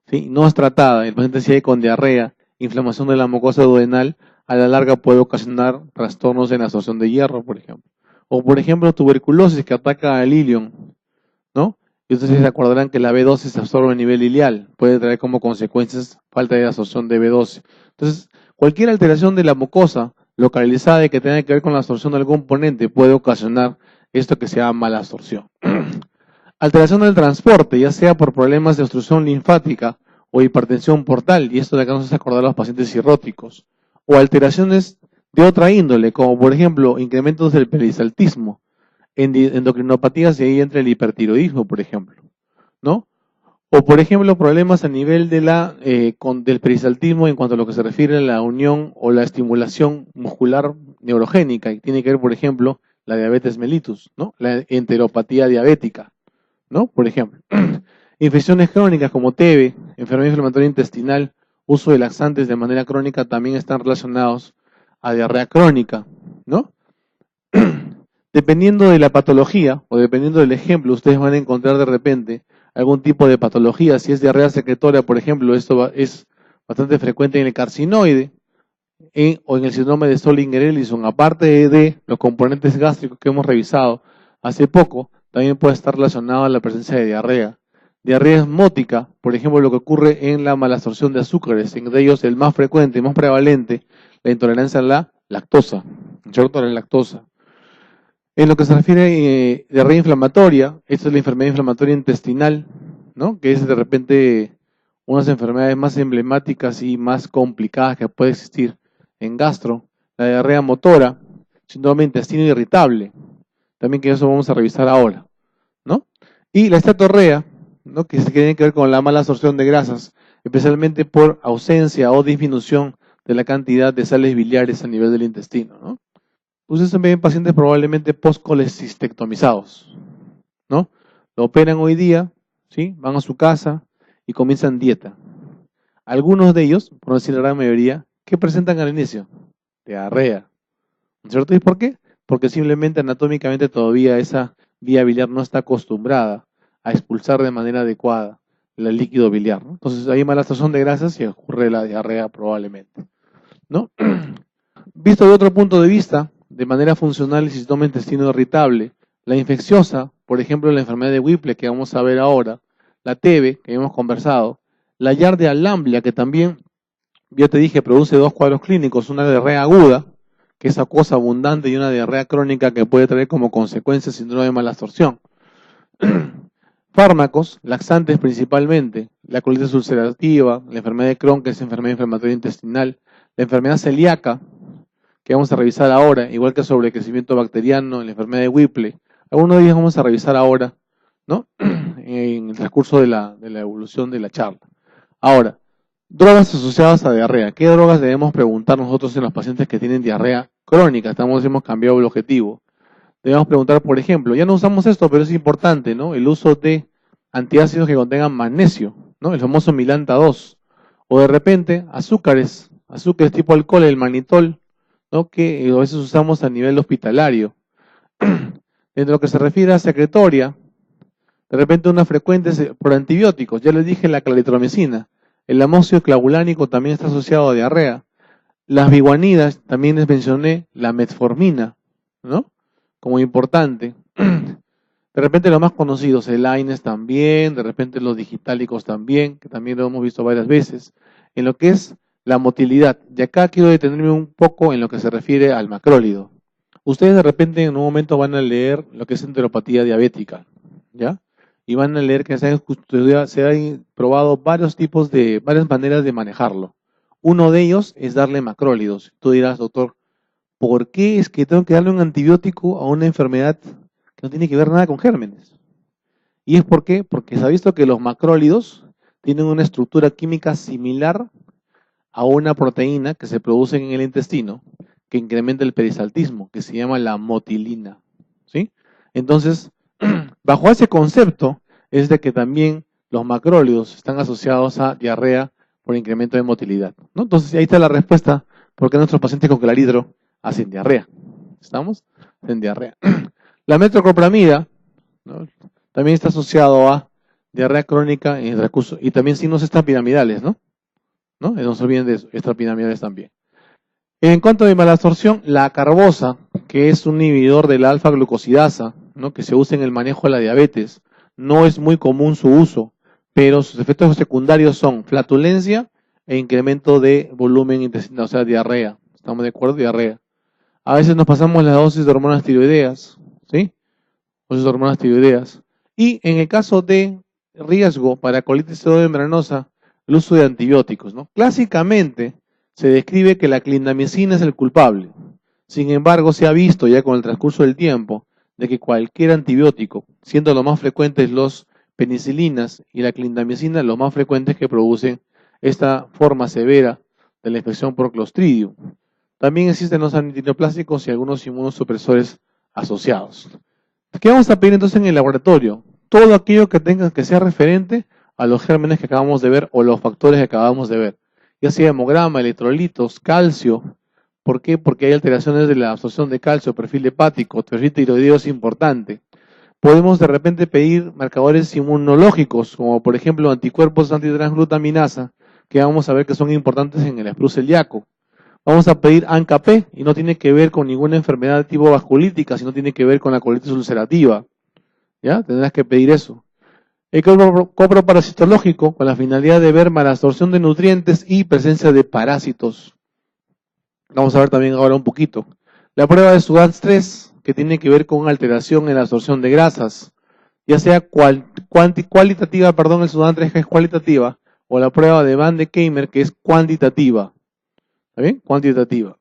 ¿sí? No es tratada, el paciente sigue con diarrea, inflamación de la mucosa duodenal, a la larga puede ocasionar trastornos en la absorción de hierro, por ejemplo. O, por ejemplo, tuberculosis que ataca al ilion, ¿no? Y ustedes se acordarán que la B12 se absorbe a nivel ileal, puede traer como consecuencias falta de absorción de B12. Entonces, cualquier alteración de la mucosa localizada y que tenga que ver con la absorción de algún componente puede ocasionar esto que se llama malabsorción. Alteración del transporte, ya sea por problemas de obstrucción linfática o hipertensión portal, y esto de acá nos hace acordar a los pacientes cirróticos, o alteraciones de otra índole, como por ejemplo incrementos del perisaltismo, endocrinopatías, y ahí entra el hipertiroidismo, por ejemplo, ¿no? O por ejemplo problemas a nivel de del perisaltismo en cuanto a lo que se refiere a la unión o la estimulación muscular neurogénica, y tiene que ver, por ejemplo, la diabetes mellitus, ¿no? La enteropatía diabética, ¿no? Por ejemplo. Infecciones crónicas como TB, enfermedad inflamatoria intestinal, uso de laxantes de manera crónica también están relacionados a diarrea crónica, ¿no? Dependiendo de la patología o dependiendo del ejemplo, ustedes van a encontrar de repente algún tipo de patología. Si es diarrea secretoria, por ejemplo, esto es bastante frecuente en el carcinoide o en el síndrome de Zollinger-Ellison. Aparte de los componentes gástricos que hemos revisado hace poco, también puede estar relacionado a la presencia de diarrea. Diarrea osmótica, por ejemplo, lo que ocurre en la malabsorción de azúcares, entre ellos el más frecuente y más prevalente, la intolerancia a la lactosa, ¿cierto? A la lactosa. En lo que se refiere a diarrea inflamatoria, esta es la enfermedad inflamatoria intestinal, ¿no? Que es de repente unas enfermedades más emblemáticas y más complicadas que puede existir en gastro. La diarrea motora, síndrome de intestino irritable, también que eso vamos a revisar ahora, ¿no? Y la esteatorrea, ¿no? Que tiene que ver con la mala absorción de grasas, especialmente por ausencia o disminución de la cantidad de sales biliares a nivel del intestino, ¿no? Ustedes también ven pacientes probablemente post-colecistectomizados, ¿no? Lo operan hoy día, ¿sí? Van a su casa y comienzan dieta. Algunos de ellos, por no decir la gran mayoría, ¿qué presentan al inicio? Diarrea, ¿no es cierto? ¿Y por qué? Porque simplemente anatómicamente todavía esa vía biliar no está acostumbrada a expulsar de manera adecuada el líquido biliar, ¿no? Entonces hay malabsorción de grasas y ocurre la diarrea probablemente, ¿no? Visto de otro punto de vista, de manera funcional, el sistema intestino irritable, la infecciosa, por ejemplo, la enfermedad de Whipple, que vamos a ver ahora, la TB, que hemos conversado, la Giardia lamblia, que también, ya te dije, produce dos cuadros clínicos, una diarrea aguda, que es acuosa abundante, y una diarrea crónica que puede traer como consecuencia síndrome de malabsorción. Fármacos, laxantes principalmente, la colitis ulcerativa, la enfermedad de Crohn, que es enfermedad inflamatoria intestinal, la enfermedad celíaca, que vamos a revisar ahora, igual que sobrecrecimiento bacteriano, la enfermedad de Whipple. Algunos de ellos vamos a revisar ahora, ¿no? En el transcurso de la evolución de la charla. Ahora, drogas asociadas a diarrea. ¿Qué drogas debemos preguntar nosotros en los pacientes que tienen diarrea crónica? Hemos cambiado el objetivo. Debemos preguntar, por ejemplo, ya no usamos esto, pero es importante, ¿no? El uso de antiácidos que contengan magnesio, ¿no? El famoso Milanta 2. O de repente, azúcares tipo alcohol, el mannitol, ¿no? Que a veces usamos a nivel hospitalario. En lo que se refiere a secretoria, de repente una frecuente por antibióticos. Ya les dije la claritromicina. El amóxido clavulánico también está asociado a diarrea. Las biguanidas, también les mencioné la metformina, ¿no? Como importante. De repente los más conocidos, el AINES también, de repente los digitálicos también, que también lo hemos visto varias veces, en lo que es la motilidad. Y acá quiero detenerme un poco en lo que se refiere al macrólido. Ustedes de repente en un momento van a leer lo que es enteropatía diabética, ¿ya? Y van a leer que se han probado varias maneras de manejarlo. Uno de ellos es darle macrólidos. Tú dirás, doctor, ¿por qué es que tengo que darle un antibiótico a una enfermedad que no tiene que ver nada con gérmenes? ¿Y es por qué? Porque se ha visto que los macrólidos tienen una estructura química similar a una proteína que se produce en el intestino que incrementa el perisaltismo, que se llama la motilina, ¿sí? Entonces, bajo ese concepto es de que también los macrólidos están asociados a diarrea por incremento de motilidad, ¿no? Entonces, ahí está la respuesta por qué nuestros pacientes con clorhidro hacen diarrea. ¿Estamos? Hacen diarrea. La metoclopramida, ¿no? También está asociado a diarrea crónica en el transcurso y también signos extrapiramidales, ¿no? No se olviden de eso, extrapiramidales también. En cuanto a malabsorción, la carbosa, que es un inhibidor de la alfa-glucosidasa, ¿no? Que se usa en el manejo de la diabetes, no es muy común su uso, pero sus efectos secundarios son flatulencia e incremento de volumen intestinal, o sea, diarrea. ¿Estamos de acuerdo? Diarrea. A veces nos pasamos la dosis de hormonas tiroideas, ¿sí? Dosis de hormonas tiroideas. Y en el caso de riesgo para colitis pseudomembranosa, el uso de antibióticos, ¿no? Clásicamente se describe que la clindamicina es el culpable. Sin embargo, se ha visto ya con el transcurso del tiempo de que cualquier antibiótico, siendo lo más frecuentes los penicilinas y la clindamicina, los más frecuentes que producen esta forma severa de la infección por Clostridium. También existen los antineoplásticos y algunos inmunosupresores asociados. ¿Qué vamos a pedir entonces en el laboratorio? Todo aquello que sea referente a los gérmenes que acabamos de ver o los factores que acabamos de ver. Ya sea hemograma, electrolitos, calcio. ¿Por qué? Porque hay alteraciones de la absorción de calcio, perfil hepático, perfil tiroideo es importante. Podemos de repente pedir marcadores inmunológicos, como por ejemplo anticuerpos antitransglutaminasa, que vamos a ver que son importantes en el espru celíaco. Vamos a pedir ANCA-P y no tiene que ver con ninguna enfermedad de tipo vasculítica, sino tiene que ver con la colitis ulcerativa. ¿Ya? Tendrás que pedir eso. El coproparasitológico con la finalidad de ver malabsorción de nutrientes y presencia de parásitos. Vamos a ver también ahora un poquito. La prueba de SUDAT-3, que tiene que ver con alteración en la absorción de grasas, ya sea cualitativa, el SUDAT-3 que es cualitativa, o la prueba de Van de Keimer que es cuantitativa. ¿Está bien? Cuantitativa.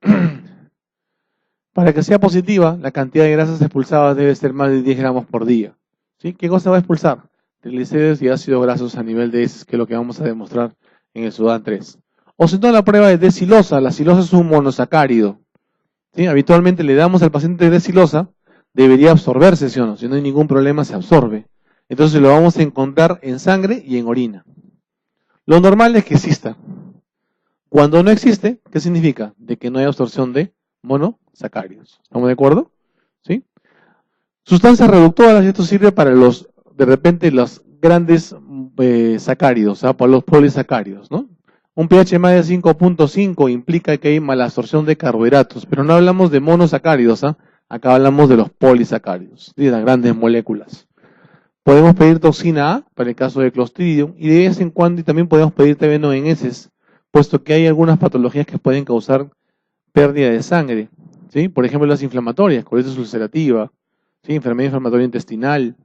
Para que sea positiva, la cantidad de grasas expulsadas debe ser más de 10 gramos por día. ¿Sí? ¿Qué cosa va a expulsar? Triglicéridos y ácidos grasos a nivel de heces, que es lo que vamos a demostrar en el SUDAT-3. O si no, la prueba de decilosa. La silosa es un monosacárido. ¿Sí? Habitualmente le damos al paciente decilosa, debería absorberse, ¿sí o no? Si no hay ningún problema, se absorbe. Entonces lo vamos a encontrar en sangre y en orina. Lo normal es que exista. Cuando no existe, ¿qué significa? De que no hay absorción de monosacáridos. ¿Estamos de acuerdo? ¿Sí? Sustancias reductoras, esto sirve para los grandes sacáridos, para los polisacáridos, ¿no? Un pH más de 5.5 implica que hay malabsorción de carbohidratos, pero no hablamos de monosacáridos, acá hablamos de los polisacáridos, de las grandes moléculas. Podemos pedir toxina A para el caso de Clostridium y de vez en cuando también podemos pedir TB en heces, puesto que hay algunas patologías que pueden causar pérdida de sangre, ¿sí? Por ejemplo, las inflamatorias, colitis ulcerativa, ¿sí? Enfermedad inflamatoria intestinal,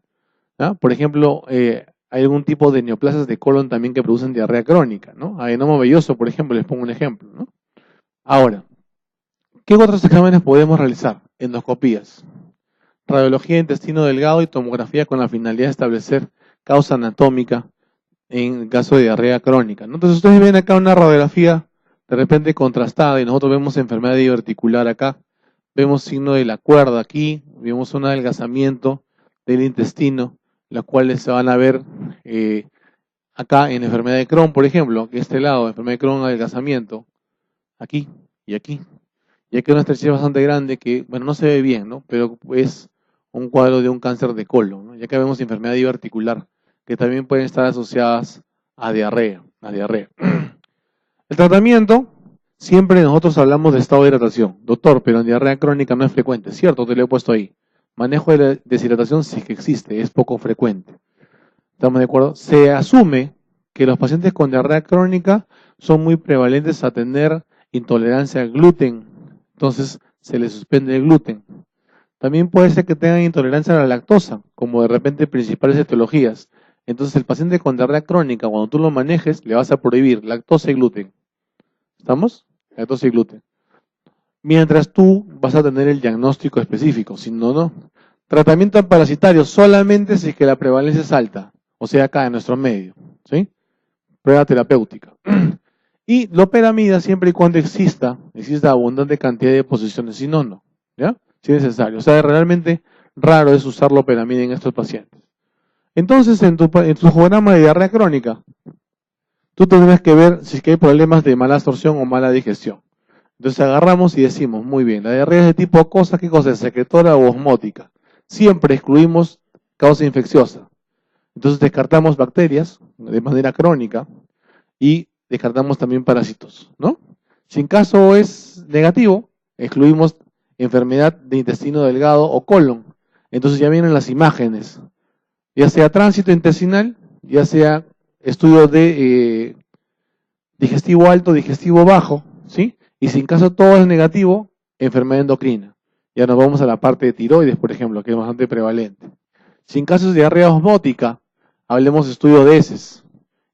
¿no? Por ejemplo, hay algún tipo de neoplasias de colon también que producen diarrea crónica, ¿no? Adenoma velloso, por ejemplo, les pongo un ejemplo, ¿no? Ahora, ¿qué otros exámenes podemos realizar? Endoscopías, radiología de intestino delgado y tomografía con la finalidad de establecer causa anatómica en caso de diarrea crónica, ¿no? Entonces ustedes ven acá una radiografía de repente contrastada y nosotros vemos enfermedad diverticular acá, vemos signo de la cuerda aquí, vemos un adelgazamiento del intestino, las cuales se van a ver acá en la enfermedad de Crohn, por ejemplo, que este lado, enfermedad de Crohn, adelgazamiento, aquí y aquí. Y aquí hay una estrechez bastante grande que, bueno, no se ve bien, ¿no? Pero es un cuadro de un cáncer de colon, ¿no? Y acá vemos enfermedad diverticular, que también pueden estar asociadas a diarrea. la diarrea. El tratamiento, siempre nosotros hablamos de estado de hidratación. Doctor, pero en diarrea crónica no es frecuente. Cierto, te lo he puesto ahí. Manejo de la deshidratación sí que existe, es poco frecuente. ¿Estamos de acuerdo? Se asume que los pacientes con diarrea crónica son muy prevalentes a tener intolerancia al gluten. Entonces, se les suspende el gluten. También puede ser que tengan intolerancia a la lactosa, como de repente principales etiologías. Entonces, el paciente con diarrea crónica, cuando tú lo manejes, le vas a prohibir lactosa y gluten. ¿Estamos? Lactosa y gluten. Mientras tú vas a tener el diagnóstico específico, si no, no. Tratamiento parasitario solamente si es que la prevalencia es alta, o sea, acá en nuestro medio, ¿sí? Prueba terapéutica. Y loperamida siempre y cuando exista abundante cantidad de deposiciones, si no, no, ¿ya? Si es necesario. O sea, realmente raro es usar loperamida en estos pacientes. Entonces, en tu programa de diarrea crónica, tú tendrás que ver si es que hay problemas de mala absorción o mala digestión. Entonces agarramos y decimos, muy bien, la diarrea es de tipo acuosa, ¿qué cosa es? ¿Secretora o osmótica? Siempre excluimos causa infecciosa. Entonces descartamos bacterias de manera crónica y descartamos también parásitos, ¿no? Si en caso es negativo, excluimos enfermedad de intestino delgado o colon. Entonces ya vienen las imágenes, ya sea tránsito intestinal, ya sea estudio de digestivo alto, digestivo bajo, ¿sí? Y si en caso todo es negativo, enfermedad endocrina. Ya nos vamos a la parte de tiroides, por ejemplo, que es bastante prevalente. Si en caso es diarrea osmótica, hablemos de estudio de heces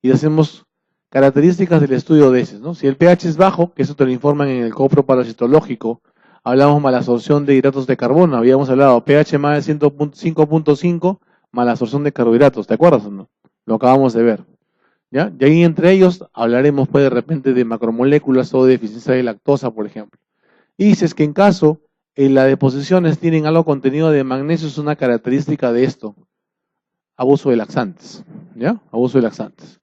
y hacemos características del estudio de heces, ¿no? Si el pH es bajo, que eso te lo informan en el copro parasitológico, hablamos malabsorción de hidratos de carbono, habíamos hablado pH más de 5.5, malabsorción de carbohidratos, ¿te acuerdas o no? Lo acabamos de ver. ¿Ya? Y ahí entre ellos hablaremos pues de repente de macromoléculas o de deficiencia de lactosa, por ejemplo. Y si es que en caso las deposiciones tienen algo contenido de magnesio, es una característica de esto. Abuso de laxantes. ¿Ya? Abuso de laxantes.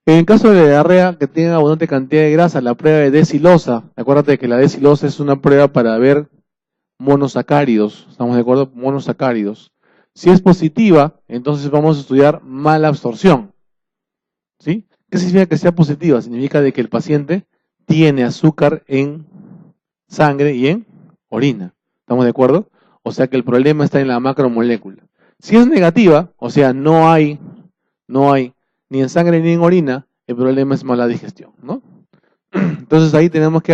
En caso de la diarrea que tenga abundante cantidad de grasa, la prueba de desilosa, acuérdate que la desilosa es una prueba para ver monosacáridos, ¿estamos de acuerdo? Monosacáridos. Si es positiva, entonces vamos a estudiar mala absorción. ¿Sí? ¿Qué significa que sea positiva? Significa de que el paciente tiene azúcar en sangre y en orina. ¿Estamos de acuerdo? O sea que el problema está en la macromolécula. Si es negativa, o sea, no hay ni en sangre ni en orina, el problema es mala digestión, ¿no? Entonces ahí tenemos que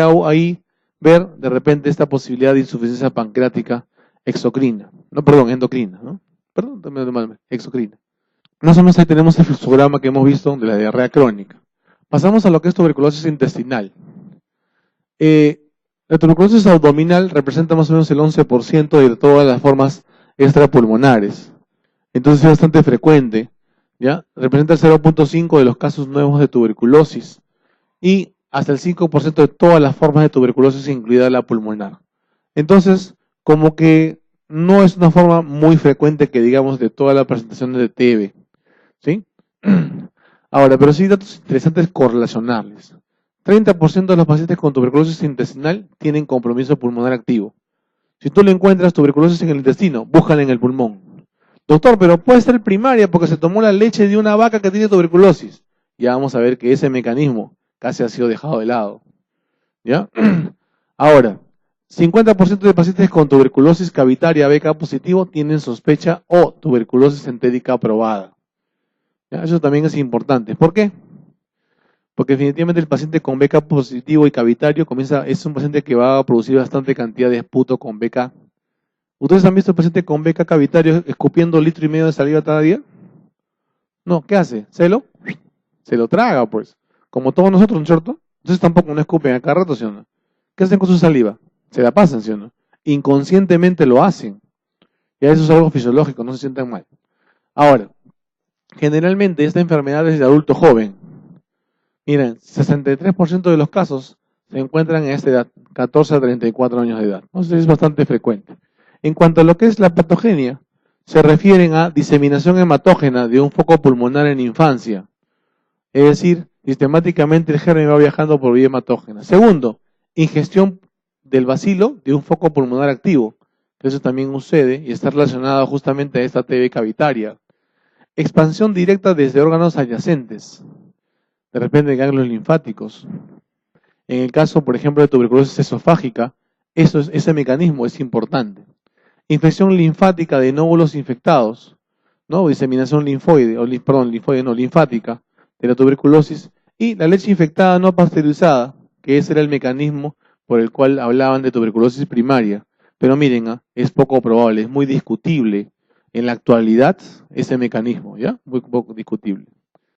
ver de repente esta posibilidad de insuficiencia pancreática exocrina. No, perdón, endocrina, ¿no? Perdón, exocrina. Más o menos ahí tenemos el fluxograma que hemos visto de la diarrea crónica. Pasamos a lo que es tuberculosis intestinal. La tuberculosis abdominal representa más o menos el 11% de todas las formas extrapulmonares. Entonces es bastante frecuente, ¿ya? Representa el 0.5 de los casos nuevos de tuberculosis y hasta el 5% de todas las formas de tuberculosis, incluida la pulmonar. Entonces, como que no es una forma muy frecuente que digamos de todas las presentaciones de TB, ¿sí? Ahora, pero sí datos interesantes correlacionables. 30% de los pacientes con tuberculosis intestinal tienen compromiso pulmonar activo. Si tú le encuentras tuberculosis en el intestino, búscala en el pulmón. Doctor, pero puede ser primaria porque se tomó la leche de una vaca que tiene tuberculosis. Ya vamos a ver que ese mecanismo casi ha sido dejado de lado. ¿Ya? Ahora, 50% de pacientes con tuberculosis cavitaria BK positivo tienen sospecha o tuberculosis entérica aprobada. ¿Ya? Eso también es importante. ¿Por qué? Porque definitivamente el paciente con BK positivo y cavitario es un paciente que va a producir bastante cantidad de esputo con BK. ¿Ustedes han visto el paciente con BK cavitario escupiendo 1,5 litros de saliva cada día? No, ¿qué hace? Se lo traga, pues. Como todos nosotros, ¿no es cierto? Entonces tampoco no escupen a cada rato, ¿sí o no? ¿Qué hacen con su saliva? Se la pasan, ¿sí o no? Inconscientemente lo hacen. Ya eso es algo fisiológico, no se sientan mal. Ahora, generalmente esta enfermedad es de adulto joven. Miren, 63% de los casos se encuentran en esta edad, 14 a 34 años de edad. Entonces es bastante frecuente. En cuanto a lo que es la patogenia, se refieren a diseminación hematógena de un foco pulmonar en infancia. Es decir, sistemáticamente el germen va viajando por vía hematógena. Segundo, ingestión del bacilo de un foco pulmonar activo. Eso también sucede y está relacionado justamente a esta TB cavitaria. Expansión directa desde órganos adyacentes. de repente ganglios linfáticos. En el caso, por ejemplo, de tuberculosis esofágica, ese mecanismo es importante. Infección linfática de nódulos infectados, ¿no? Diseminación linfoide, linfática de la tuberculosis, y la leche infectada no pasteurizada, que ese era el mecanismo por el cual hablaban de tuberculosis primaria. Pero miren, es poco probable, es muy discutible en la actualidad ese mecanismo, ¿ya? Muy poco discutible.